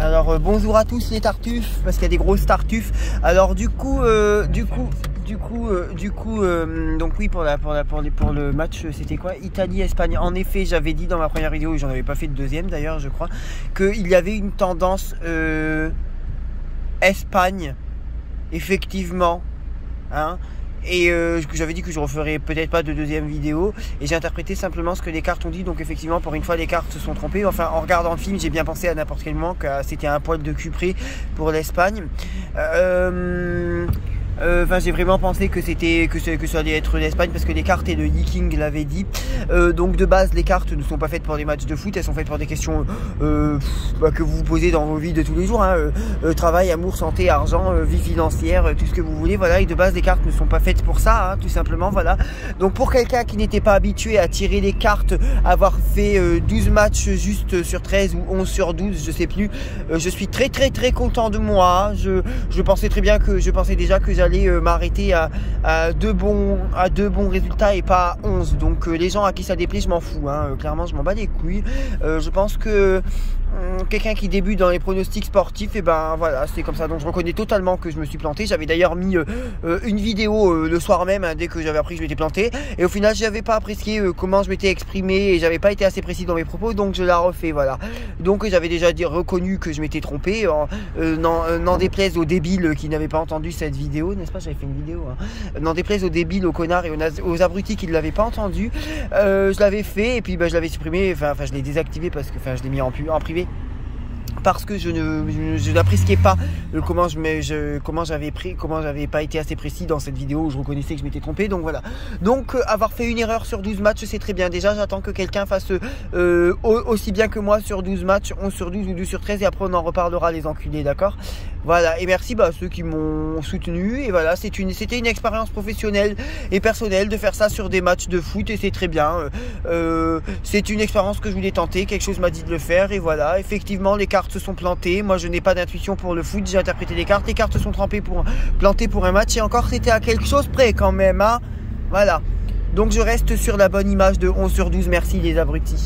Alors bonjour à tous les tartuffes, parce qu'il y a des grosses tartuffes. Alors donc oui, pour le match, c'était quoi? Italie-Espagne. En effet, j'avais dit dans ma première vidéo, j'en avais pas fait de deuxième d'ailleurs, je crois, qu'il y avait une tendance Espagne, effectivement, hein. Et j'avais dit que je referais peut-être pas de deuxième vidéo, et j'ai interprété simplement ce que les cartes ont dit. Donc effectivement, pour une fois, les cartes se sont trompées. Enfin, en regardant le film, j'ai bien pensé à n'importe quel moment que c'était un poil de cul près pour l'Espagne. Enfin, j'ai vraiment pensé que ça allait être l'Espagne, parce que les cartes et le Yiking l'avaient dit. Donc de base, les cartes ne sont pas faites pour des matchs de foot, elles sont faites pour des questions que vous vous posez dans vos vies de tous les jours, hein. Travail, amour, santé, argent, vie financière, tout ce que vous voulez, voilà. Et de base, les cartes ne sont pas faites pour ça, hein, tout simplement, voilà. Donc pour quelqu'un qui n'était pas habitué à tirer les cartes, avoir fait 12 matchs juste sur 13 ou 11 sur 12, je sais plus, je suis très content de moi. Je pensais déjà que j'allais m'arrêter à deux bons résultats et pas à 11. Donc les gens à qui ça déplaît, je m'en fous, hein. Clairement, je m'en bats les couilles. Je pense que quelqu'un qui débute dans les pronostics sportifs, et ben voilà, c'est comme ça. Donc je reconnais totalement que je me suis planté. J'avais d'ailleurs mis une vidéo le soir même, hein, dès que j'avais appris que je m'étais planté, et au final j'avais pas apprécié comment je m'étais exprimé, et j'avais pas été assez précis dans mes propos, donc je la refais, voilà. Donc j'avais déjà reconnu que je m'étais trompé, n'en déplaise aux débiles qui n'avaient pas entendu cette vidéo, n'est-ce pas? J'avais fait une vidéo, hein. N'en déplaise aux débiles, aux connards et aux abrutis qui ne l'avaient pas entendu. Je l'avais fait, et puis je l'avais supprimé, enfin je l'ai désactivé, parce que je l'ai mis en privé, parce que je n'appréciais pas comment j'avais pas été assez précis dans cette vidéo où je reconnaissais que je m'étais trompé. Donc voilà. Donc avoir fait une erreur sur 12 matchs, c'est très bien. Déjà, j'attends que quelqu'un fasse aussi bien que moi sur 12 matchs, 11 sur 12 ou 12 sur 13, et après on en reparlera, les enculés, d'accord? Voilà, et merci à ceux qui m'ont soutenu. Et voilà, c'était une expérience professionnelle et personnelle de faire ça sur des matchs de foot, et c'est très bien. C'est une expérience que je voulais tenter, quelque chose m'a dit de le faire, et voilà. Effectivement, les cartes se sont plantées. Moi, je n'ai pas d'intuition pour le foot, j'ai interprété les cartes se sont plantées pour un match, et encore c'était à quelque chose près quand même, hein. Voilà. Donc je reste sur la bonne image de 11 sur 12, merci les abrutis.